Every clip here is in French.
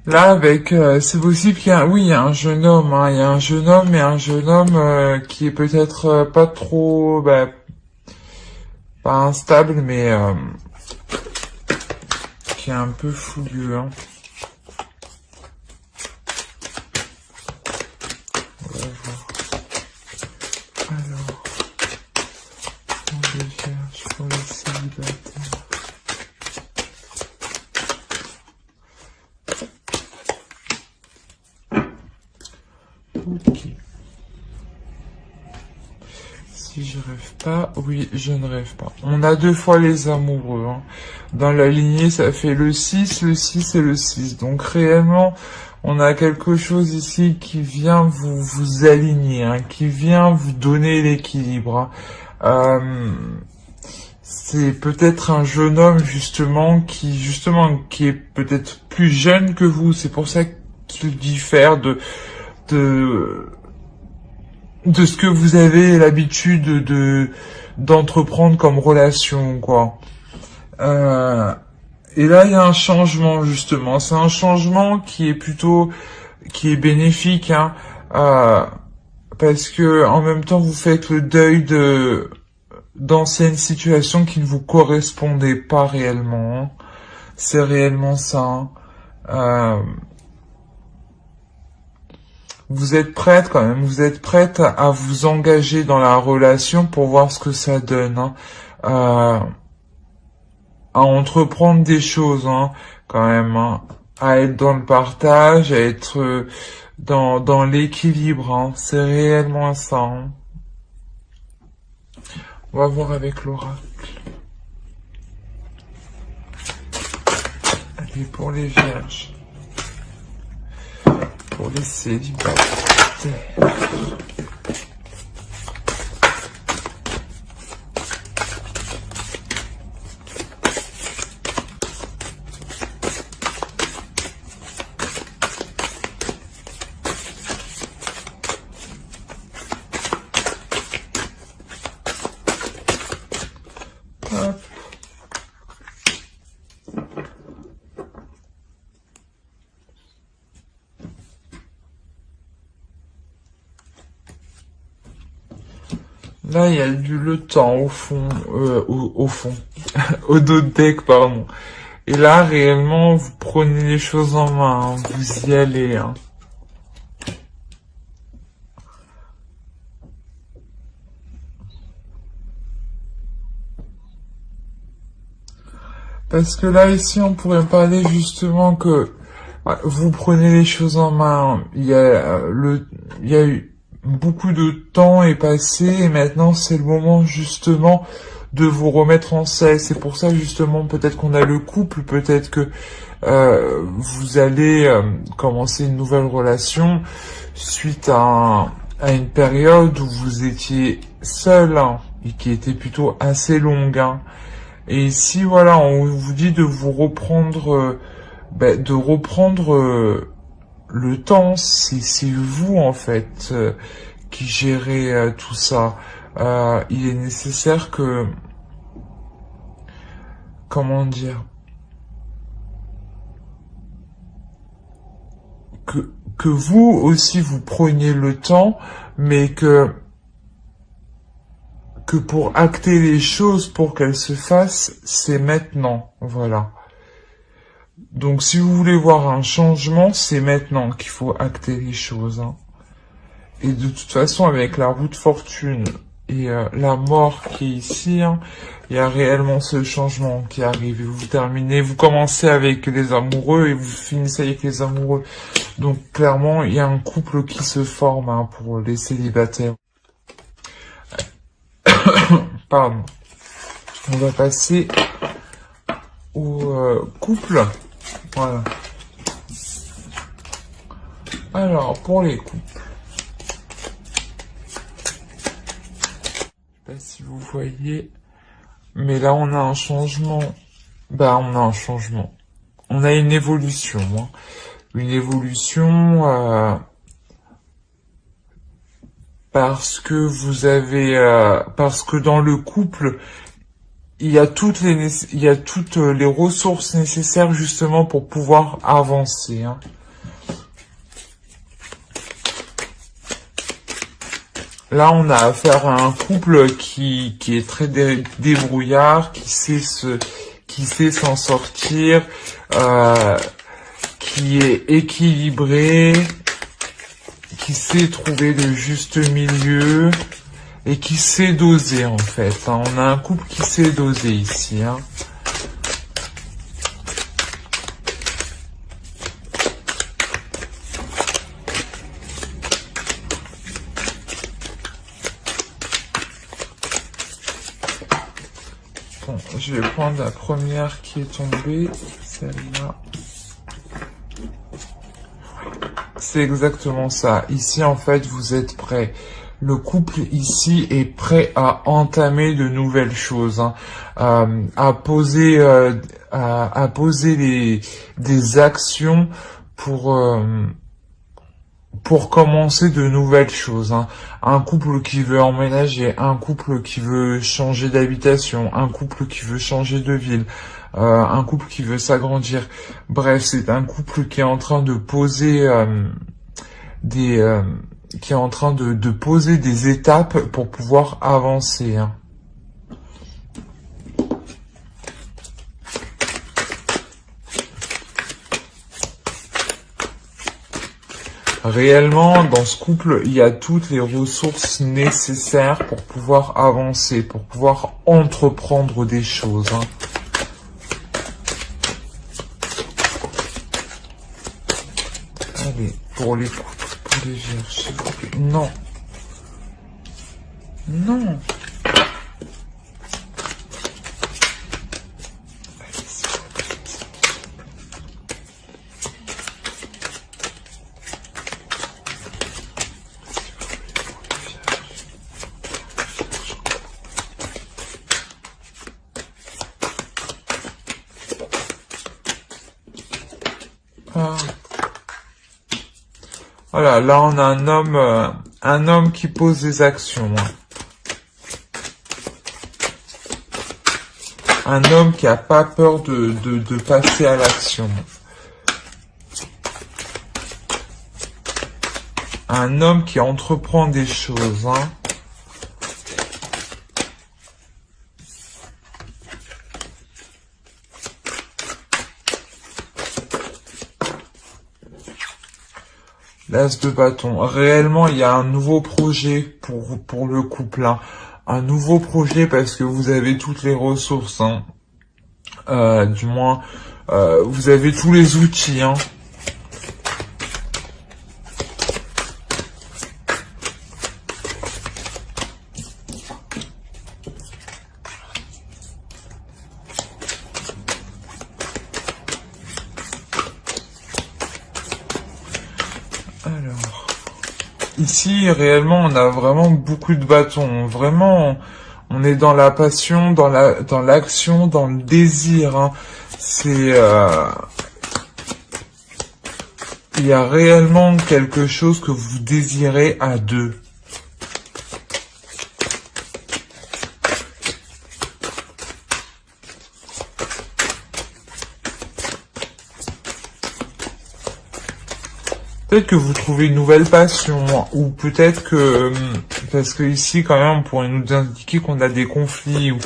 Là, avec, c'est possible qu'il y a, oui, il y a un jeune homme, hein, il y a un jeune homme, mais un jeune homme qui est peut-être pas trop, pas instable, mais qui est un peu fougueux. Hein. On va voir. Alors, on les vierges pour les célibataires. Ok. Si je rêve pas, oui, je ne rêve pas. On a 2 fois les amoureux. Hein. Dans la lignée, ça fait le 6 et le 6. Donc réellement, on a quelque chose ici qui vient vous aligner, hein, qui vient vous donner l'équilibre. Hein. C'est peut-être un jeune homme qui est peut-être plus jeune que vous. C'est pour ça qu'il diffère de ce que vous avez l'habitude d'entreprendre comme relation, quoi. Et là, il y a un changement, justement. C'est un changement qui est bénéfique, hein, parce que en même temps, vous faites le deuil d'anciennes situations qui ne vous correspondaient pas réellement. Hein. C'est réellement ça. Hein. Vous êtes prête quand même, vous êtes prête à vous engager dans la relation pour voir ce que ça donne, hein. À entreprendre des choses, hein, quand même, hein. À être dans le partage, à être dans l'équilibre, hein. C'est réellement ça. Hein. On va voir avec l'oracle. Allez, pour les vierges. Pour les célibataires. Hop. Là, il y a le temps au fond, au fond, au dos de deck, pardon. Et là, réellement, vous prenez les choses en main, hein, vous y allez. Hein. Parce que là, ici, on pourrait parler justement que vous prenez les choses en main. Il y a eu beaucoup de temps est passé et maintenant c'est le moment justement de vous remettre en selle. C'est pour ça justement peut-être qu'on a le couple, peut-être que vous allez commencer une nouvelle relation suite à une période où vous étiez seul, hein, et qui était plutôt assez longue. Hein. Et ici, voilà, on vous dit de vous reprendre, le temps. C'est vous, en fait, qui gérez tout ça. Il est nécessaire que, comment dire, que vous aussi vous preniez le temps, mais que pour acter les choses, pour qu'elles se fassent, c'est maintenant, voilà. Donc si vous voulez voir un changement, c'est maintenant qu'il faut acter les choses. Hein. Et de toute façon, avec la roue de fortune et la mort qui est ici, hein, il y a réellement ce changement qui arrive. Et vous terminez, vous commencez avec les amoureux et vous finissez avec les amoureux. Donc clairement, il y a un couple qui se forme, hein, pour les célibataires. Pardon. On va passer au couple. Voilà. Alors, pour les couples. Je sais pas si vous voyez. Mais là, on a un changement. On a un changement. On a une évolution. Hein. Une évolution... parce que vous avez... parce que dans le couple... il y a toutes les ressources nécessaires justement pour pouvoir avancer. Hein. Là, on a affaire à un couple qui est très débrouillard, qui sait s'en sortir, qui est équilibré, qui sait trouver le juste milieu et qui sait doser en fait. Hein. On a un couple qui sait doser ici. Hein. Bon, je vais prendre la première qui est tombée, celle-là. C'est exactement ça. Ici, en fait, vous êtes prêts. Le couple ici est prêt à entamer de nouvelles choses, hein, à poser des actions pour commencer de nouvelles choses. Hein. Un couple qui veut emménager, un couple qui veut changer d'habitation, un couple qui veut changer de ville, un couple qui veut s'agrandir. Bref, c'est un couple qui est en train de poser de poser des étapes pour pouvoir avancer. Hein. Réellement, dans ce couple, il y a toutes les ressources nécessaires pour pouvoir avancer, pour pouvoir entreprendre des choses. Hein. Allez, pour les vierges, s'il vous plaît. Non. Non. Ah. Voilà, là on a un homme qui pose des actions. Hein. Un homme qui a pas peur de passer à l'action. Un homme qui entreprend des choses. Hein. L'as de bâton. Réellement, il y a un nouveau projet pour le couple. Hein. Un nouveau projet parce que vous avez toutes les ressources. Hein. Du moins, vous avez tous les outils. Hein. Alors, ici, réellement, on a vraiment beaucoup de bâtons. Vraiment, on est dans la passion, dans l'action, dans le désir. Hein. C'est, il y a réellement quelque chose que vous désirez à deux. Peut-être que vous trouvez une nouvelle passion, ou peut-être que, parce que ici quand même on pourrait nous indiquer qu'on a des conflits, ou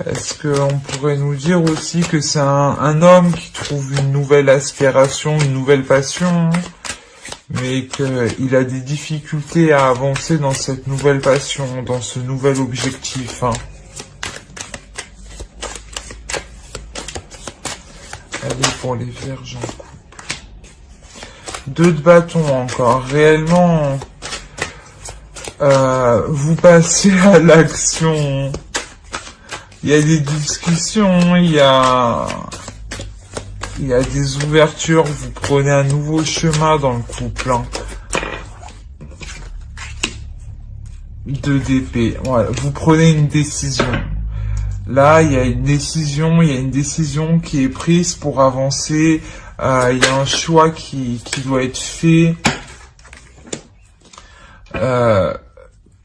est-ce qu'on pourrait nous dire aussi que c'est un homme qui trouve une nouvelle aspiration, une nouvelle passion, mais qu'il a des difficultés à avancer dans cette nouvelle passion, dans ce nouvel objectif. Hein. Allez, pour les vierges en couple. 2 de bâton encore. Réellement, vous passez à l'action. Il y a des discussions, il y a des ouvertures. Vous prenez un nouveau chemin dans le couple. Hein. 2 d'épée. Voilà, vous prenez une décision. Là, il y a une décision qui est prise pour avancer. Il y a un choix qui doit être fait.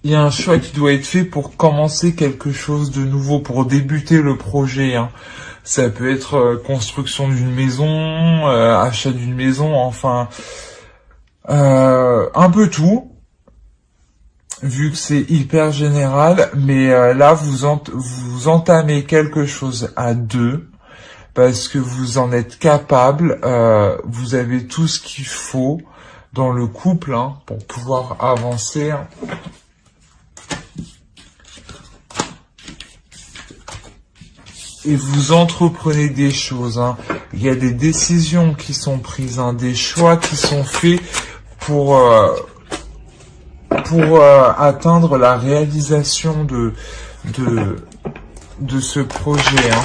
il y a un choix qui doit être fait pour commencer quelque chose de nouveau, pour débuter le projet, hein. Ça peut être construction d'une maison, achat d'une maison, enfin, un peu tout, vu que c'est hyper général, mais là, vous entamez quelque chose à deux, parce que vous en êtes capable, vous avez tout ce qu'il faut dans le couple, hein, pour pouvoir avancer, hein. Et vous entreprenez des choses, hein. Il y a des décisions qui sont prises, hein, des choix qui sont faits pour atteindre la réalisation de ce projet, hein.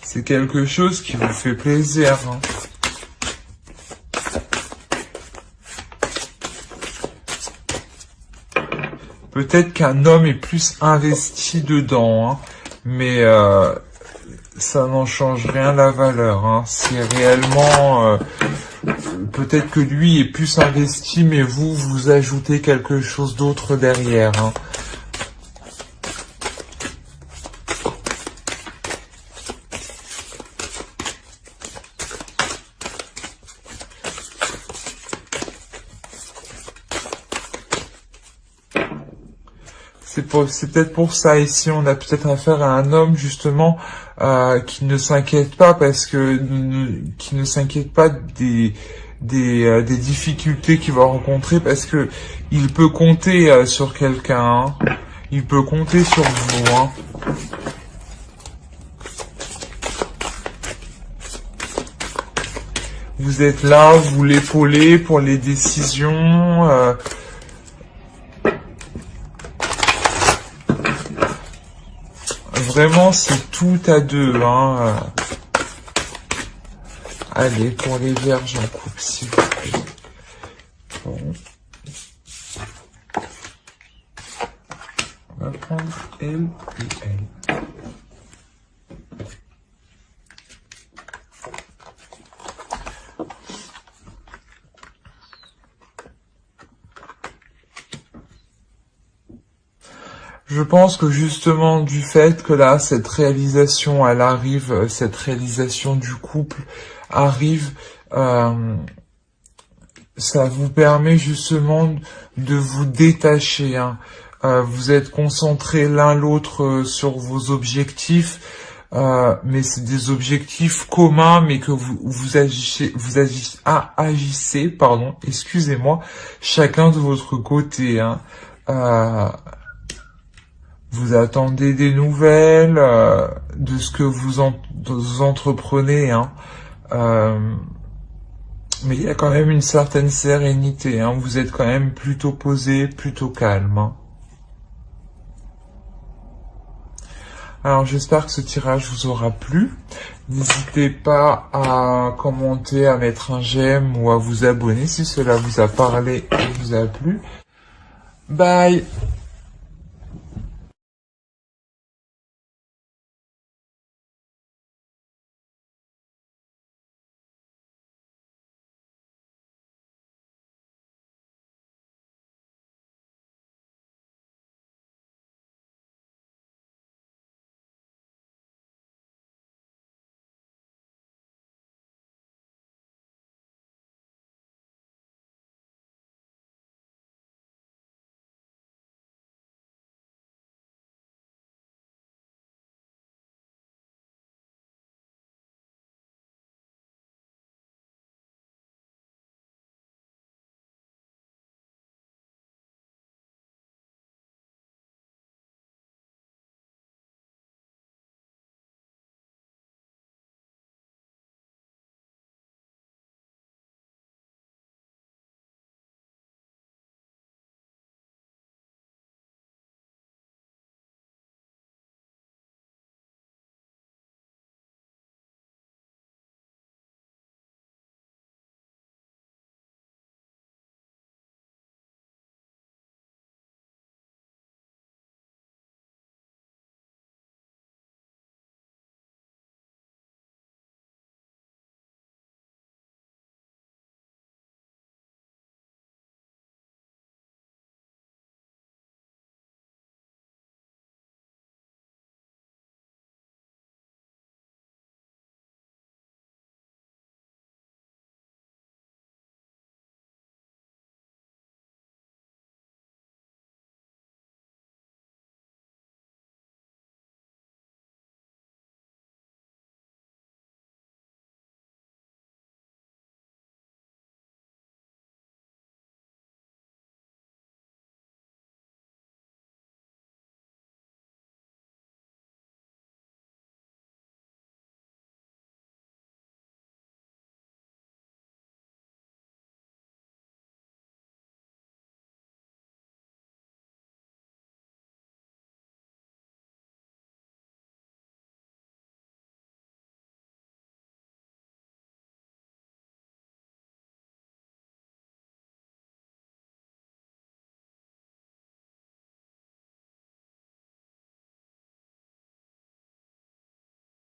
C'est quelque chose qui vous fait plaisir, hein. Peut-être qu'un homme est plus investi dedans, hein, mais ça n'en change rien la valeur, hein. C'est réellement... peut-être que lui est plus investi, mais vous ajoutez quelque chose d'autre derrière, hein. C'est peut-être pour ça ici, on a peut-être affaire à un homme justement qui ne s'inquiète pas qui ne s'inquiète pas des difficultés qu'il va rencontrer, parce que il peut compter sur quelqu'un, hein. Il peut compter sur vous, hein. Vous êtes là, vous l'épaulez pour les décisions. Vraiment, c'est tout à deux, hein. Allez, pour les vierges en couple, s'il vous plaît. Bon. On va prendre elle et elle. Je pense que justement du fait que là, cette réalisation, elle arrive, cette réalisation du couple arrive, ça vous permet justement de vous détacher, hein. Vous êtes concentrés l'un l'autre sur vos objectifs, mais c'est des objectifs communs, mais que agissez, pardon, excusez-moi, chacun de votre côté, hein. Vous attendez des nouvelles de ce que vous entreprenez, hein. Mais il y a quand même une certaine sérénité, hein. Vous êtes quand même plutôt posé, plutôt calme, hein. Alors j'espère que ce tirage vous aura plu. N'hésitez pas à commenter, à mettre un j'aime ou à vous abonner si cela vous a parlé et vous a plu. Bye!